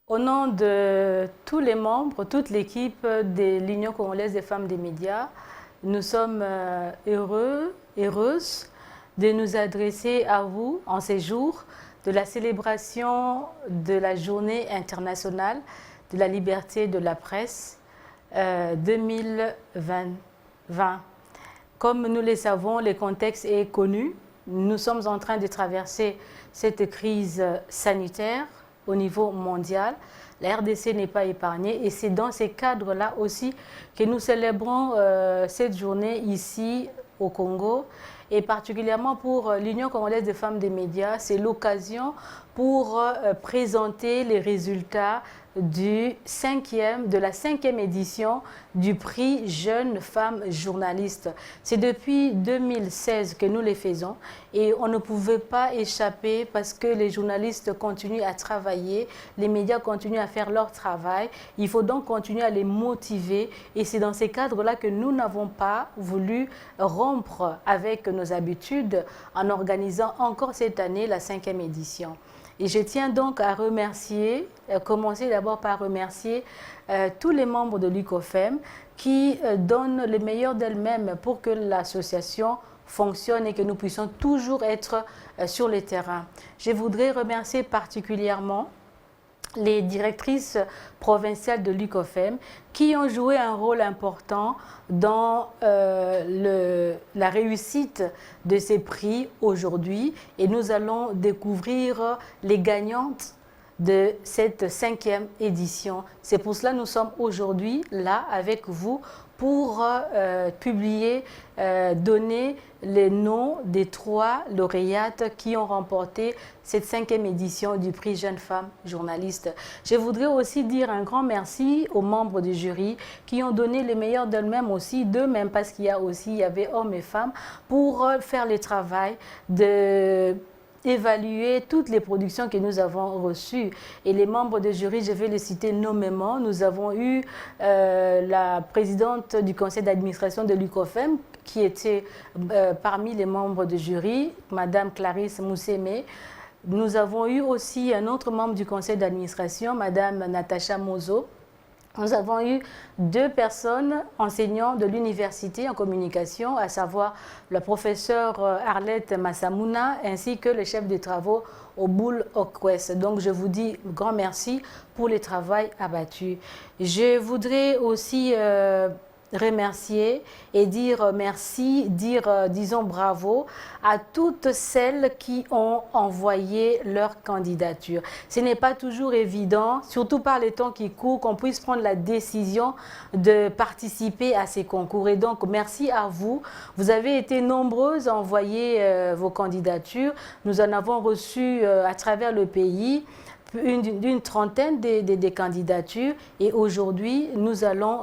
Au nom de tous les membres, toute l'équipe de l'Union congolaise des femmes des médias, nous sommes heureuses de nous adresser à vous en ces jours de la célébration de la Journée internationale de la liberté de la presse 2020. Comme nous le savons, le contexte est connu. Nous sommes en train de traverser cette crise sanitaire au niveau mondial. La RDC n'est pas épargnée et c'est dans ces cadres-là aussi que nous célébrons cette journée ici au Congo. Et particulièrement pour l'Union congolaise des femmes des médias, c'est l'occasion pour présenter les résultats de la cinquième édition du prix Jeunes Femmes Journalistes. C'est depuis 2016 que nous les faisons et on ne pouvait pas échapper parce que les journalistes continuent à travailler, les médias continuent à faire leur travail. Il faut donc continuer à les motiver et c'est dans ces cadres-là que nous n'avons pas voulu rompre avec nos habitudes en organisant encore cette année la cinquième édition. Et je tiens donc à remercier, commencer d'abord par remercier tous les membres de l'UCOFEM qui donnent le meilleur d'elles-mêmes pour que l'association fonctionne et que nous puissions toujours être sur le terrain. Je voudrais remercier particulièrement les directrices provinciales de l'UCOFEM qui ont joué un rôle important dans la réussite de ces prix aujourd'hui et nous allons découvrir les gagnantes de cette cinquième édition. C'est pour cela que nous sommes aujourd'hui là avec vous pour publier, donner les noms des 3 lauréates qui ont remporté cette cinquième édition du prix Jeunes Femmes Journalistes. Je voudrais aussi dire un grand merci aux membres du jury qui ont donné le meilleur d'eux-mêmes aussi, d'eux-mêmes, parce qu'il y avait hommes et femmes, pour faire le travail de évaluer toutes les productions que nous avons reçues. Et les membres du jury, je vais les citer nommément. Nous avons eu la présidente du conseil d'administration de l'UCOFEM, qui était parmi les membres du jury, Madame Clarisse Moussémé. Nous avons eu aussi un autre membre du conseil d'administration, Madame Natacha Mozo. Nous avons eu 2 personnes enseignants de l'université en communication, à savoir le professeur Arlette Massamouna ainsi que le chef de travaux au Boule Okwes. Donc je vous dis grand merci pour le travail abattu. Je voudrais aussi remercier et dire merci, disons bravo à toutes celles qui ont envoyé leur candidature. Ce n'est pas toujours évident, surtout par les temps qui courent, qu'on puisse prendre la décision de participer à ces concours. Et donc, merci à vous. Vous avez été nombreuses à envoyer vos candidatures. Nous en avons reçu à travers le pays d'une trentaine de candidatures et aujourd'hui nous allons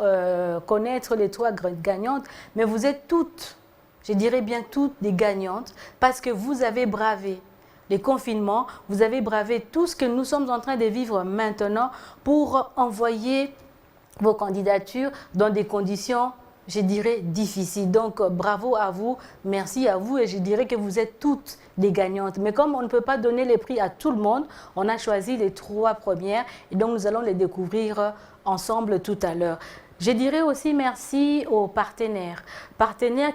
connaître les 3 gagnantes, mais vous êtes toutes, je dirais bien toutes des gagnantes parce que vous avez bravé les confinements, vous avez bravé tout ce que nous sommes en train de vivre maintenant pour envoyer vos candidatures dans des conditions, je dirais, difficile. Donc, bravo à vous, merci à vous et je dirais que vous êtes toutes des gagnantes. Mais comme on ne peut pas donner les prix à tout le monde, on a choisi les 3 premières et donc nous allons les découvrir ensemble tout à l'heure. Je dirais aussi merci aux partenaires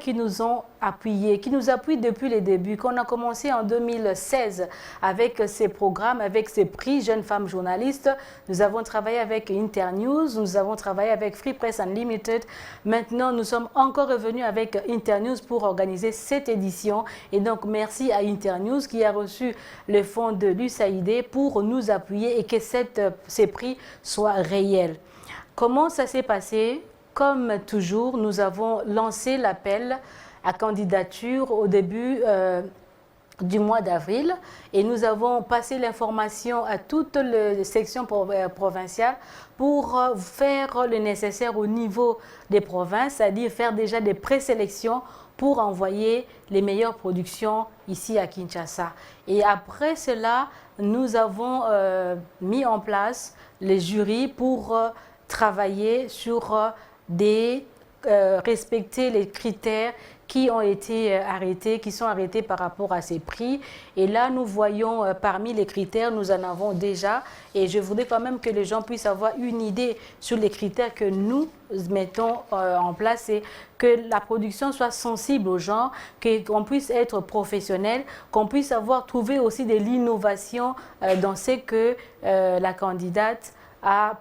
qui nous ont appuyés, qui nous appuient depuis les débuts, qu'on a commencé en 2016 avec ces programmes, avec ces prix Jeunes Femmes Journalistes. Nous avons travaillé avec Internews, nous avons travaillé avec Free Press Unlimited. Maintenant, nous sommes encore revenus avec Internews pour organiser cette édition. Et donc, merci à Internews qui a reçu le fonds de l'USAID pour nous appuyer et que ces prix soient réels. Comment ça s'est passé? Comme toujours, nous avons lancé l'appel à candidature au début du mois d'avril et nous avons passé l'information à toutes les sections provinciales pour faire le nécessaire au niveau des provinces, c'est-à-dire faire déjà des présélections pour envoyer les meilleures productions ici à Kinshasa. Et après cela, nous avons mis en place les jurys pour travailler sur respecter les critères qui ont été arrêtés, qui sont arrêtés par rapport à ces prix. Et là, nous voyons parmi les critères, nous en avons déjà. Et je voudrais quand même que les gens puissent avoir une idée sur les critères que nous mettons en place. C'est que la production soit sensible aux gens, qu'on puisse être professionnel, qu'on puisse trouvé aussi de l'innovation dans ce que la candidate a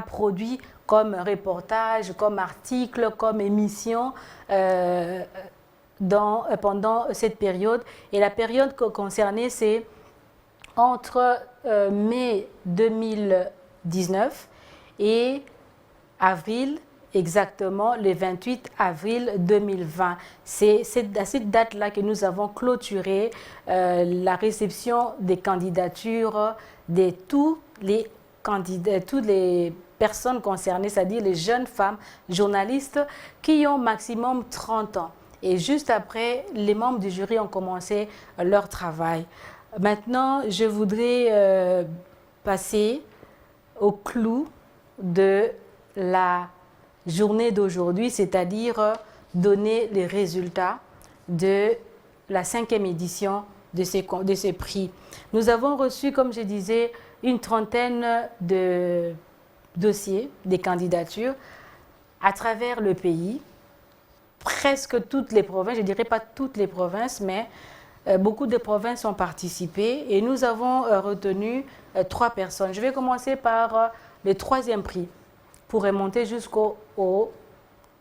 produit comme reportage, comme article, comme émission pendant cette période. Et la période concernée, c'est entre mai 2019 et avril, exactement le 28 avril 2020. C'est à cette date-là que nous avons clôturé la réception des candidatures de toutes les personnes concernées, c'est-à-dire les jeunes femmes journalistes qui ont maximum 30 ans. Et juste après, les membres du jury ont commencé leur travail. Maintenant, je voudrais passer au clou de la journée d'aujourd'hui, c'est-à-dire donner les résultats de la 5e édition de ces prix. Nous avons reçu, comme je disais, une trentaine de dossiers, des candidatures à travers le pays, presque toutes les provinces, je ne dirais pas toutes les provinces, mais beaucoup de provinces ont participé et nous avons retenu 3 personnes. Je vais commencer par le 3e prix pour remonter jusqu'au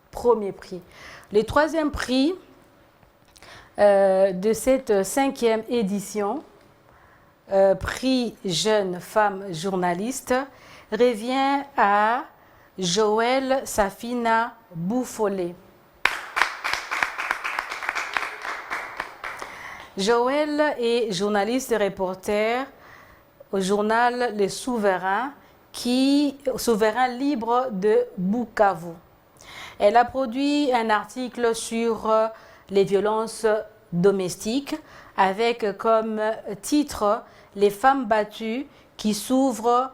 premier prix. Le 3e prix de cette 5e édition, prix jeune femme journaliste, revient à Joëlle Safina Boufolé. Joëlle est journaliste et reporter au journal Le Souverain, Souverain libre de Bukavu. Elle a produit un article sur les violences domestiques avec comme titre « Les femmes battues qui souffrent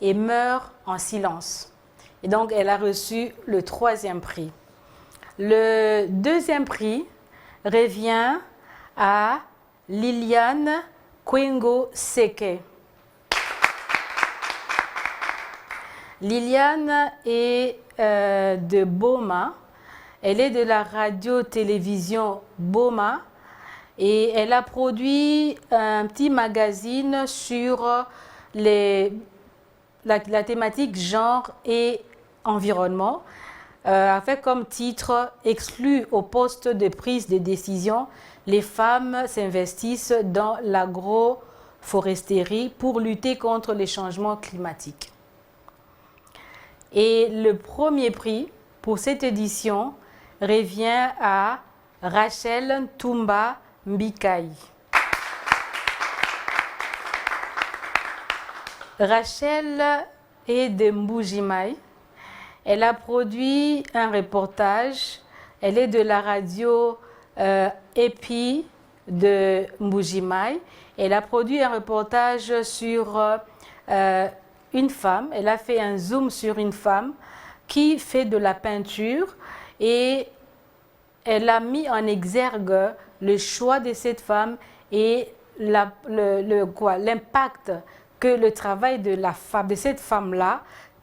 et meurent en silence ». Et donc, elle a reçu le 3e prix. Le 2e prix revient à Liliane Kwengo Seke. Liliane est de Boma. Elle est de la radio-télévision Boma et elle a produit un petit magazine sur la thématique genre et environnement, avec comme titre « Exclus au poste de prise de décision, les femmes s'investissent dans l'agroforesterie pour lutter contre les changements climatiques ». Et le premier prix pour cette édition revient à Rachel Toumba Mbikai. Rachel est de Mbujimai. Elle a produit un reportage. Elle est de la radio EPI de Mbujimai. Elle a produit un reportage sur une femme. Elle a fait un zoom sur une femme qui fait de la peinture et elle a mis en exergue le choix de cette femme et l'impact que le travail de cette femme-là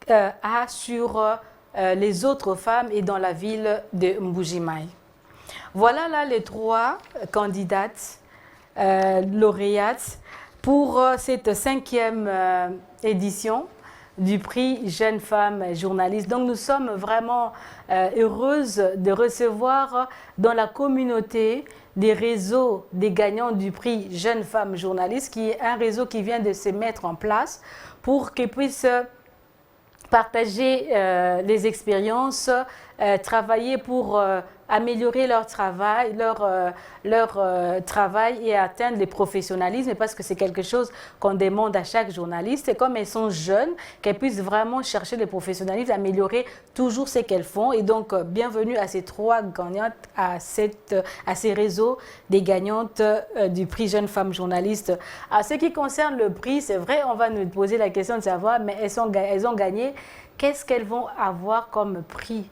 a sur les autres femmes et dans la ville de Mbujimai. Voilà là les 3 candidates lauréates pour cette 5e édition du prix Jeune Femme Journaliste. Donc nous sommes vraiment heureuses de recevoir dans la communauté des réseaux des gagnants du prix Jeune Femme Journaliste, qui est un réseau qui vient de se mettre en place pour qu'ils puissent partager les expériences, travailler pour améliorer leur travail, travail et atteindre le professionnalisme, parce que c'est quelque chose qu'on demande à chaque journaliste. Et comme elles sont jeunes, qu'elles puissent vraiment chercher le professionnalisme, améliorer toujours ce qu'elles font. Et donc, bienvenue à ces 3 gagnantes, à ces réseaux des gagnantes du prix Jeune Femme Journaliste. À ce qui concerne le prix, c'est vrai, on va nous poser la question de savoir, mais elles ont gagné qu'est-ce qu'elles vont avoir comme prix?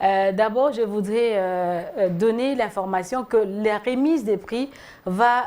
D'abord, je voudrais donner l'information que la remise des prix va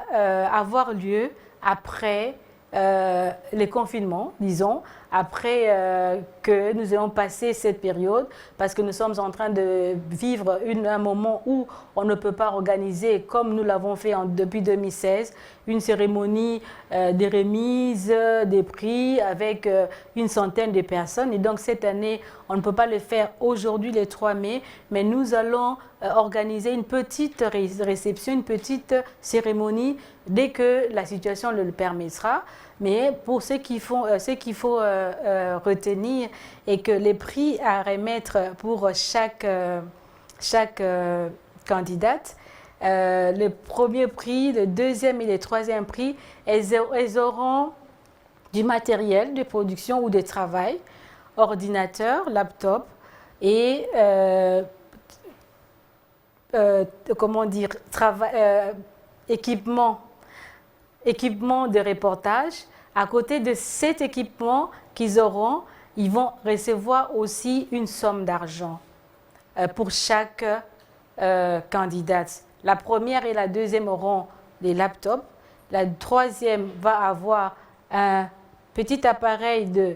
avoir lieu après les confinements, disons, après que nous ayons passé cette période, parce que nous sommes en train de vivre un moment où on ne peut pas organiser, comme nous l'avons fait depuis 2016, une cérémonie de remise des prix avec une centaine de personnes. Et donc cette année, on ne peut pas le faire aujourd'hui, le 3 mai, mais nous allons organiser une petite réception, une petite cérémonie dès que la situation le permettra. Mais pour ce qu'il faut retenir est que les prix à remettre pour chaque candidate, le premier prix, le deuxième et le troisième prix, elles auront du matériel de production ou de travail, ordinateur, laptop et comment dire, équipement de reportage. À côté de cet équipement qu'ils auront, ils vont recevoir aussi une somme d'argent pour chaque candidate. La première et la deuxième auront des laptops. La troisième va avoir un petit appareil de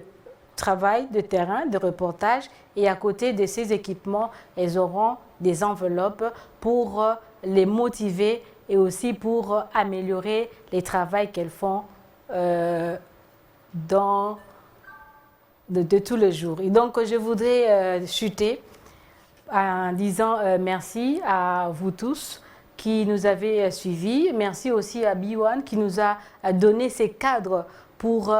travail, de terrain, de reportage. Et à côté de ces équipements, elles auront des enveloppes pour les motiver et aussi pour améliorer les travaux qu'elles font de tous les jours. Et donc, je voudrais chuter en disant merci à vous tous qui nous avez suivis. Merci aussi à B1 qui nous a donné ces cadres pour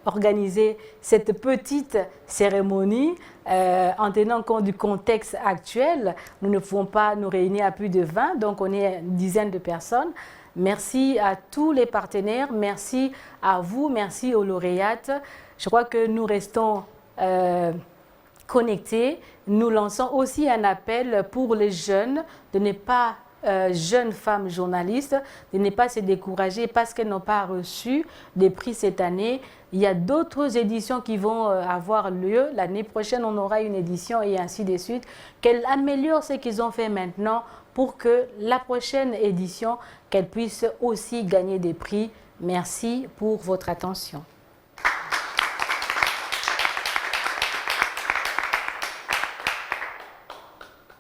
organiser cette petite cérémonie en tenant compte du contexte actuel. Nous ne pouvons pas nous réunir à plus de 20, donc on est une dizaine de personnes. Merci à tous les partenaires, merci à vous, merci aux lauréates. Je crois que nous restons connectés. Nous lançons aussi un appel pour les jeunes de ne pas jeunes femmes journalistes, de ne pas se décourager parce qu'elles n'ont pas reçu des prix cette année. Il y a d'autres éditions qui vont avoir lieu. L'année prochaine, on aura une édition et ainsi de suite. Qu'elles améliorent ce qu'ils ont fait maintenant pour que la prochaine édition, qu'elles puissent aussi gagner des prix. Merci pour votre attention.